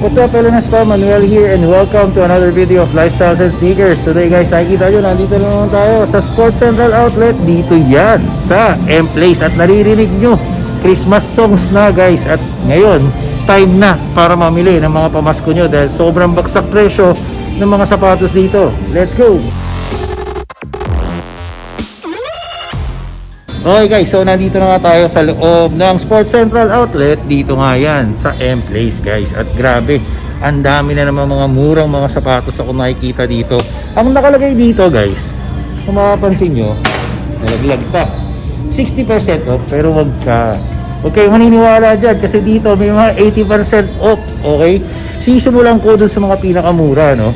What's up, LNS pa? Manuel here and welcome to another video of Lifestyles and Sneakers. Today guys, nakikita nyo, nandito na naman tayo sa Sports Central Outlet. Dito yan sa M-Place. At naririnig nyo, Christmas songs na guys. At ngayon, time na para mamili ng mga pamasko nyo dahil sobrang baksak presyo ng mga sapatos dito. Let's go! Okay guys, so nandito na nga tayo sa loob ng Sports Central Outlet. Dito nga yan sa M-Place guys. At grabe, ang dami na naman mga murang mga sapatos ako nakikita dito. Ang nakalagay dito guys, kung makapansin nyo, nalaglag pa 60% off. Pero wag kayong maniniwala dyan kasi dito may mga 80% off. Okay, sisimulan ko dun sa mga pinakamura, no?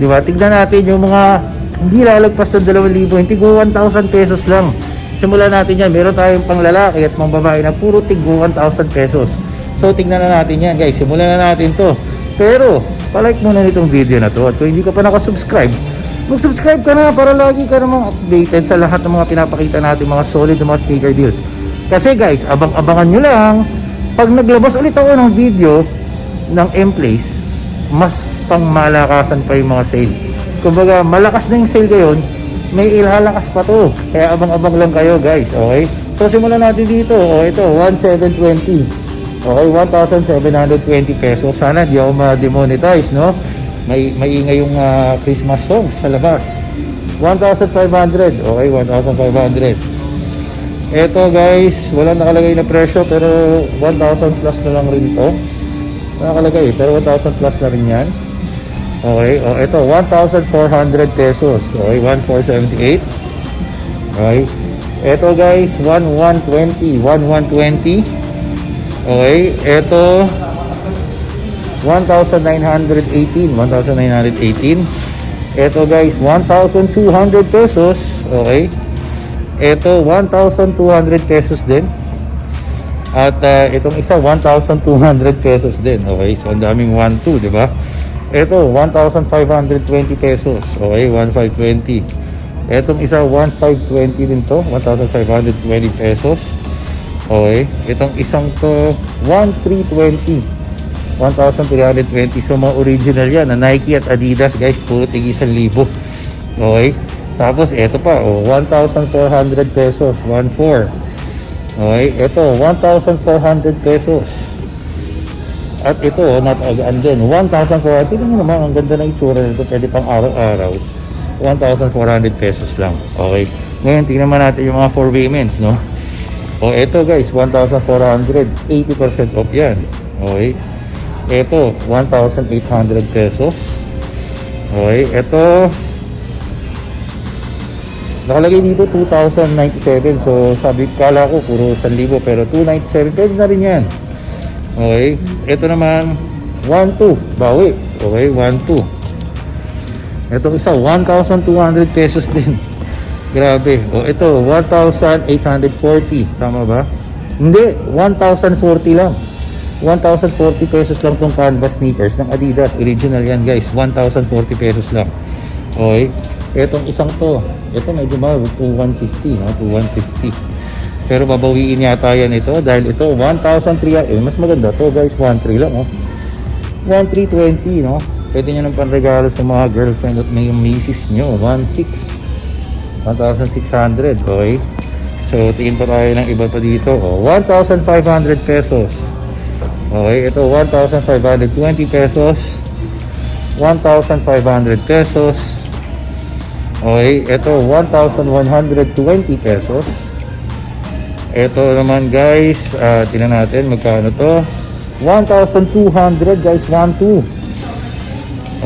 Diba, tignan natin yung mga hindi lalagpas ng 2,000, hindi ko 1,000 pesos lang. Simulan natin yan. Meron tayong pang lalaki at pang babae na puro tiggo 1,000 pesos. So tignan na natin yan guys. Simulan na natin to. Pero palike muna nitong video na to. At kung hindi ka pa nakasubscribe, mag-subscribe ka na para lagi ka namang updated sa lahat ng mga pinapakita natin, mga solid na mga sneaker deals. Kasi guys, abang-abangan nyo lang. Pag naglabas ulit ako ng video ng M-Place, mas pang malakasan pa yung mga sale. Kumbaga malakas na yung sale ngayon, may ilalakas pa to. Kaya abang-abang lang kayo guys. Okay, so simulan natin dito. O ito, 1,720. Okay, 1,720 pesos. Sana di ako ma-demonetize, no? Maingay yung Christmas song sa labas. 1,500. Okay, 1,500. Ito guys, wala nakalagay na presyo pero 1,000 plus na lang rin ito. Nakalagay pero 1,000 plus na rin yan. Okay, oh ito 1,400 pesos. Okay, 1,478. Okay. Ito guys, 1,120. Okay, ito 1,918. Ito guys, 1,200 pesos. Okay. Ito 1,200 pesos din. At itong isa 1,200 pesos din. Okay, so ang daming 1,2, di ba? Ito, 1,520 pesos. Okay, 1,520. Etong isa, 1,520 din to. 1,520 pesos. Okay. Itong isang to, 1,320. 1,320. So, mga original yan. Na Nike at Adidas, guys. Puro tig 1,000. Okay. Tapos, ito pa. 1,400 pesos. 1,400. Okay. Ito, 1,400 pesos. At ito, natagaan din, 1,400. Tignan nyo naman, ang ganda ng itsura nito. Pwede pang araw-araw. 1,400 pesos lang. Okay. Ngayon, tignan naman natin yung mga for women's, no? O, ito guys, 1,400. 80% off yan. Okay. Ito, 1,800 pesos. Okay. Ito, nakalagay dito, 2,097. So, sabi, kala ko, puro 1,000. Pero 297, pwede na rin yan. Okay, ito naman 1,200, bawi. Okay, 1,200. Itong isa 1,200 pesos din. Grabe. O ito 1,840, tama ba? Hindi, 1,040 lang. 1,040 pesos lang tong canvas sneakers ng Adidas. Original yan guys, 1,040 pesos lang. Okay, itong isang to, ito medyo mahal, 2,150, no? 2,150. Pero babawiin yata yan ito dahil ito 1,300. Mas maganda to guys, 1,300 lang, oh. 1,320, no? Pwede nyo ng panregalo sa mga girlfriend at may misis nyo. 1,600. Okay. So tingin pa tayo ng iba pa dito, oh. 1,500 pesos. Okay, ito 1,520 pesos. 1,500 pesos. Okay, ito 1,120 pesos. Ito naman guys, tingnan natin magkano to. 1,200 guys, 1,200.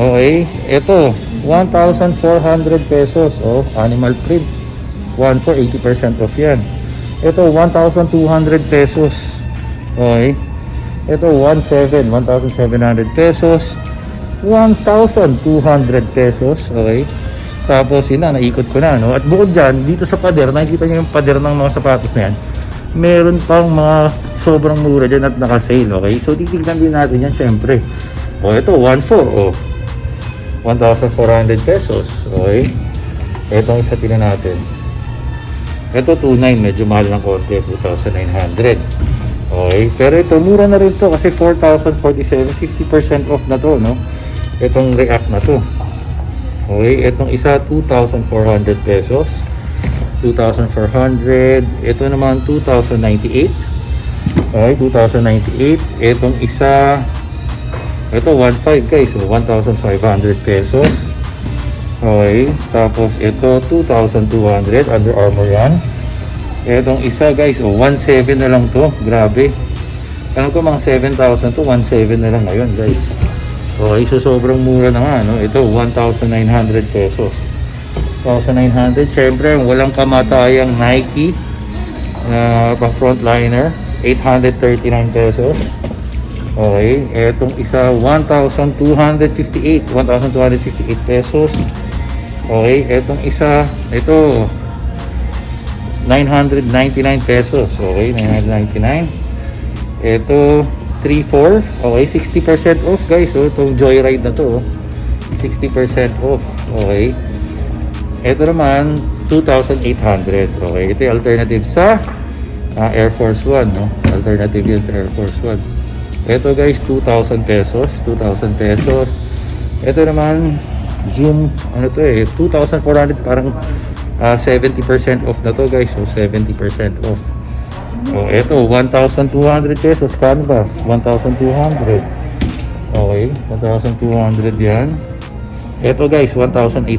Okay, ito 1,400 pesos. Oh, animal print. 1,400, 80% off yan. Ito 1,200 pesos. Okay. Ito 1,700 pesos. 1,200 pesos. Okay. Tapos yun na, naikot ko na, no? At bukod dyan, dito sa pader, nakikita nyo yung pader ng mga sapatos na yan. Meron pang mga sobrang mura dyan at naka-sale, okay? So titignan din natin yan syempre. O ito, 1,400, 1,400 pesos, okay? Ito ang isa tingnan natin. Ito 2,900, medyo mahal ng konti, 2,900. Okay, pero ito mura na rin to kasi 4,047, 50% off na to, no? Itong React na to. Okay, itong isa 2,400 pesos. 2,400. Ito naman 2,098. Okay, 2,098. Itong isa, ito 1,500 guys, so 1,500 pesos. Okay, tapos ito 2,200, Under Armour yan. Etong isa guys, 1,700 na lang to. Grabe. Alam ko mga 7,000 to, 1,700 na lang ngayon guys. Okay, so sobrang mura na nga, no? Ito 1,900 pesos. 1,900. Syempre, walang kamatayang Nike na pang frontliner, 839 pesos. Okay, etong isa 1,258, 1,258 pesos. Okay, etong isa, ito 999 pesos. Okay, 999. Ito 3,400. Okay, 60% off guys. So, itong Joyride na to, 60% off. Okay. Ito naman 2,800. Okay, ito yung alternative sa Air Force One, no? Alternative yun sa Air Force One. Ito guys, 2,000 pesos. 2,000 pesos. Ito naman Zoom, ano to 2,400, parang 70% off na to guys. So 70% off. So ito 1,200 pesos canvas, 1,200. Okay, 1,200 yan. Ito guys, 1,800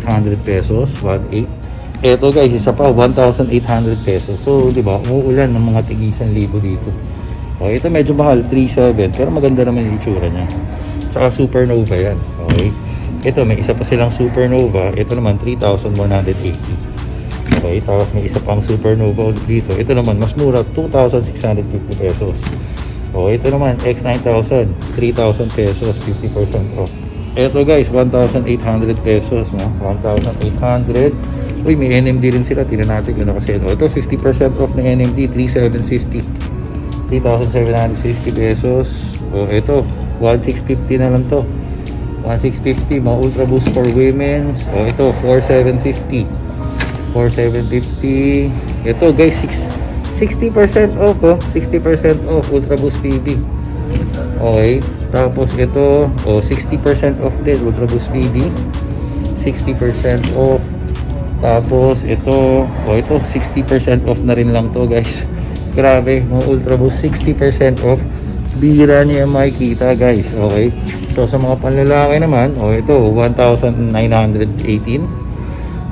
pesos, 1,800. Ito guys, isa pa 1,800 pesos. So di ba, umuulan ng mga tig-1,000 dito. Okay, ito medyo mahal, 3,700, pero maganda naman yung itsura niya. Tsaka Supernova yan. Okay, ito may isa pa silang Supernova. Ito naman 3,180. Okay, tapos may isa pang Supernova ulit dito. Ito naman mas mura, 2,650 pesos. Okay, ito naman X9000, 3,000 pesos, 50% off. Ito guys, 1,800 pesos, no? 1,800. Uy, may NMD rin sila. Tingnan natin kung nakaseno. Ito 50% off ng NMD, 3,750. 3,750 pesos. O ito, 1,650 na lang to. 1,650, mga Ultra Boost for Women's. O ito, 4,750. 4,750. Ito guys, 60% off, oh. 60% off Ultra Boost PB. Okay, tapos ito 60% off din Ultra Boost PB, 60% off. Tapos ito ito 60% off na rin lang to guys. Grabe, mga Ultra Boost 60% off. Bira niya makikita guys. Okay, so sa mga panlalaki naman, ito 1,918,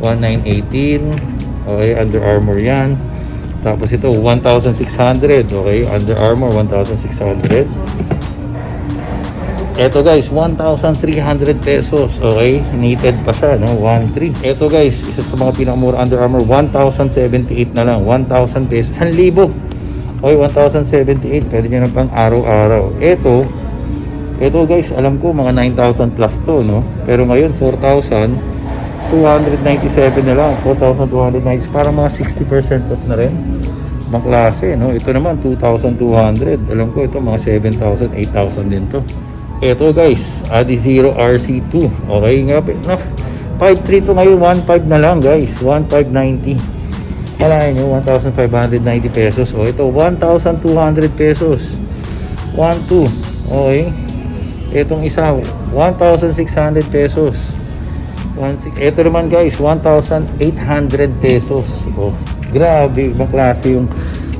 1,918. Okay, Under Armour yan. Tapos ito 1,600. Okay, Under Armour 1,600. Ito guys, 1,300 pesos. Okay, knitted pa siya, no? 1,300. Ito guys, isa sa mga pinakamura Under Armour, 1,078 na lang. 1,000 pesos, 1,000. Okay, 1,078. Pwede nyo na pang araw-araw. Ito guys, alam ko mga 9,000 plus to, no? Pero ngayon 4,297 na lang. 4,290, parang mga 60% off na rin. Ibang klase, no? Ito naman 2,200. Alam ko ito mga 7,000, 8,000 din to. Ito guys, Adizero RC2. Okay nga, 5,300 to ngayon, 1,500 na lang guys, 1,590. Kalahin nyo, 1,590 pesos. O ito, 1,200 pesos, 1,200. Okay, itong isa 1,600 pesos, 1,600. Ito naman guys, 1,800 pesos. O, grabe, ibang klase yung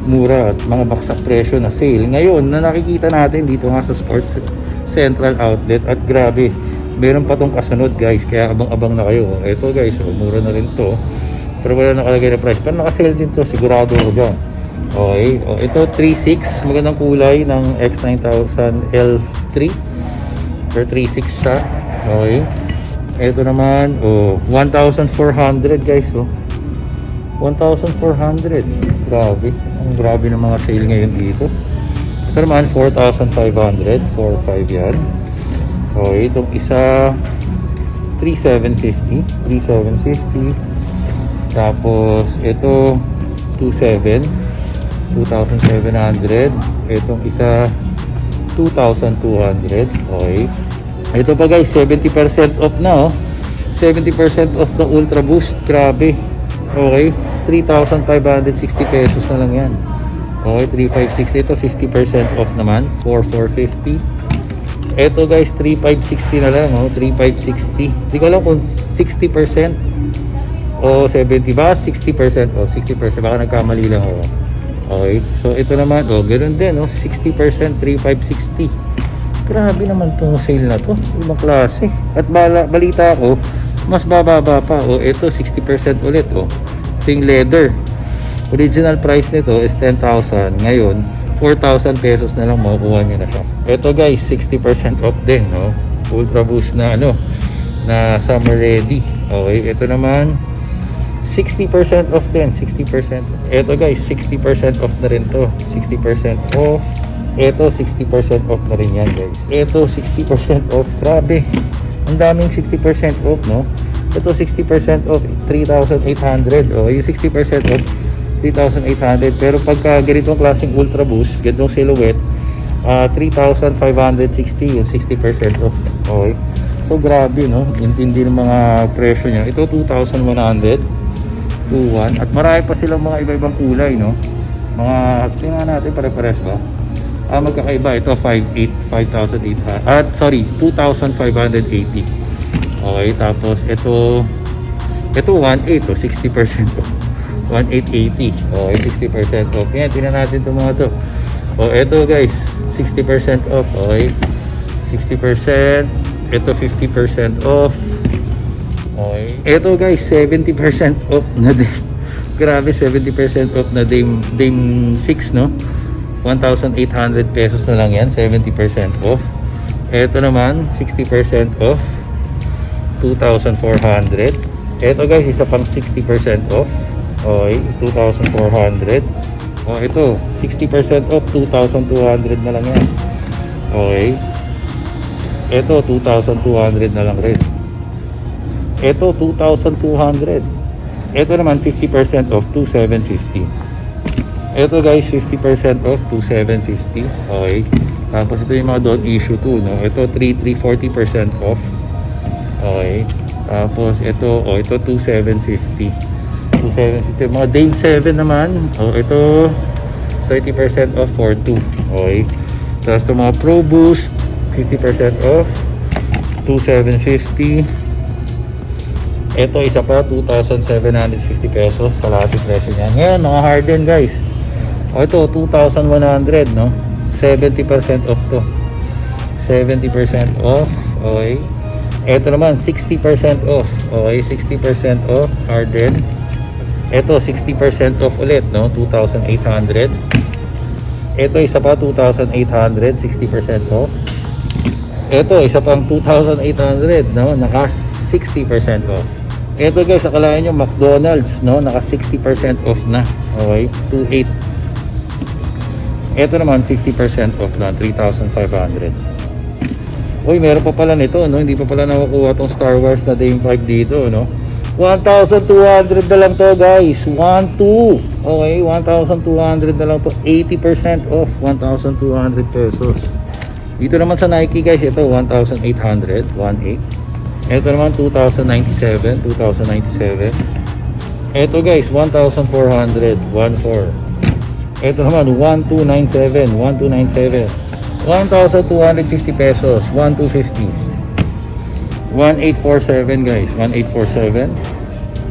mura at mga baksak presyo na sale ngayon na nakikita natin dito nga sa Sports Central Outlet. At grabe, meron pa tong kasunod guys, kaya abang-abang na kayo. Ito guys, mura na rin to, pero wala nakalagay na price, pero nakasale din to, sigurado ko dyan. Okay, ito 3,600, magandang kulay ng X9000 L3 or 3,600 siya. Okay, ito naman 1,400 guys. 1,400. Grabe, ang grabe ng mga sale ngayon dito. Ito naman 4,500, 4,500 yan. Okay, itong isa 3,750, 3,750. Tapos ito 2,700, 2,700. Itong isa 2,200. Okay, ito pa guys, 70% off na, 70% off ng Ultra Boost. Grabe. Okay, 3,560 pesos na lang yan. Okay, 3,560. Ito 50% off naman, 4,450. Ito guys, 3,560 na lang, oh, 3,560. Hindi ko alam kung 60% o 70 ba, 60% o 60%, baka nagkamali lang ako. Okay, so ito naman, oh, ganoon din, oh, 60%, 3,560. Grabe naman tong sale na to, ibang klase. At balita ko, mas bababa pa, oh, ito 60% ulit, oh. Ito yung leather. Original price nito is 10,000. Ngayon, 4,000 pesos na lang makukuha nyo na siya. Ito guys, 60% off din, no? Ultra Boost na ano, na summer ready. Okay, ito naman 60% off din, 60%. Ito guys, 60% off na rin to. 60% off. Ito 60% off na rin yan guys. Ito 60% off. Grabe. Ang daming 60% off, no? Ito 60% off, 3,800. Oh, yung 60% off 3,800. Pero pagka ganitong klaseng Ultra Boost, ganitong silhouette, 3,560 yung 60% off. Okay. So grabe, no? Intindi ng mga presyo niya. Ito 2,100, 2,1. At marami pa silang mga iba-ibang kulay, no? Mga, tingnan natin, pare-pares ba? Magkakaiba. Ito 5,800. At sorry, 2,580. Okay, tapos ito 1,800, 60% off. 1,880. Okay, 60% off. Yan, tingnan natin itong mga to. O, ito guys, 60% off. Okay, 60%. Ito 50% off. Okay. Ito guys, 70% off na din. Grabe, 70% off na Dame 6, no? 1,800 pesos na lang yan, 70% off. Ito naman, 60% off. 2,400. Ito guys, isa pang 60% off. Okay, 2,400. Oh, ito, 60% off, 2,200 na lang yan. Okay. Ito, 2,200 na lang rin. Ito, 2,200. Ito naman, 50% off, 2,750. Ito guys, 50% off, 2,750. Okay. Tapos ito yung mga don't issue 2, no? Ito, 3,40% off. Okay. Tapos ito, oh, ito 2,750. 2,750. Mga Dame 7 naman. Oh, ito 30% off for 2. Okay. Tapos ito mga Pro Boost 50% off 2,750. Ito isa pa 2,750 pesos. Kalahati presyo niyan. Ngayon mga Harden guys. Oh, ito 2,100, no? 70% off to. 70% off. Okay. Ito naman 60% off. Okay, 60% off Harden. Ito 60% off ulit, no? 2,800. Ito isa pa 2,800, 60% off. Ito isa pang 2,800, no? Naka 60% off. Ito guys, akalain nyo McDonald's, no? Naka 60% off na. Okay, 2,800. Ito naman 50% off na, 3,500. Uy, meron pa pala nito, no? Hindi pa pala nakukuha tong Star Wars na Dame 5 dito, no? 1,200 na lang to guys. 1,200. Okay, 1,200 na lang to. 80% off, 1,200 pesos. Dito naman sa Nike guys, ito 1,800, 1,800. Ito naman 2,097, 2,097. Ito guys, 1,400, 1,400. Ito naman 1,297, 1,297. 1,250 pesos, 1,250. 1,847 guys, 1,847.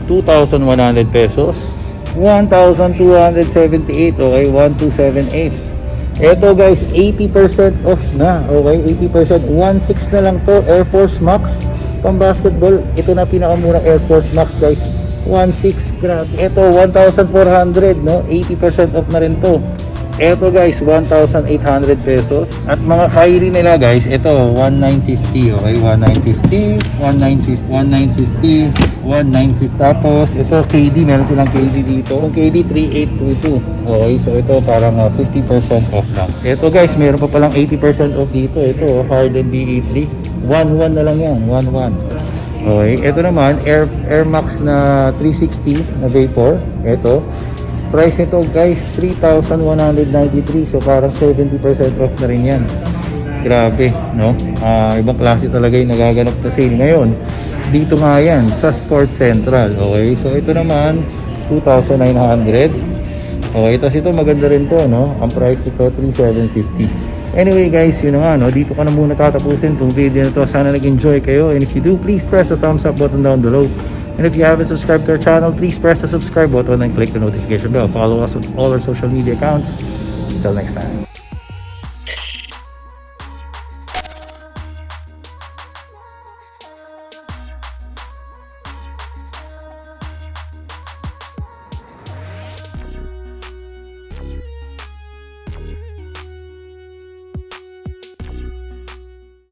2,100 pesos, 1,278. Okay, 1,278. Ito guys, 80% off na. Okay, 80%, 1,600 na lang to. Air Force Max pang basketball. Ito na pinakamura Air Force Max guys, 1,600. Grabe. Ito 1,400, no? 80% off na rin to. Ito guys, 1,800 pesos. At mga Kyrie nila guys, ito 1,950. Okay, 1,950, 1,950, 1,950. Tapos ito KD, meron silang KD dito. Yung KD 3,822. Okay, so ito parang 50% off lang. Ito guys, meron pa palang 80% off dito. Ito Harden BE3, 1,100 na lang yan, 1,100. Okay, ito naman Air Max na 360 na Vapor. Ito price nito guys, 3,193. So parang 70% off na rin yan. Grabe, no? Ibang klase talaga yung nagaganap na sale ngayon. Dito nga yan, sa Sports Central. Okay, so ito naman 2,900. Okay, tapos ito maganda rin to, no? Ang price nito 3,750. Anyway guys, yun na nga, no? Dito ko na muna tatapusin itong video na to. Sana nag-enjoy kayo, and if you do, please press the thumbs up button down below. And if you haven't subscribed to our channel, please press the subscribe button and click the notification bell. Follow us on all our social media accounts. Until next time.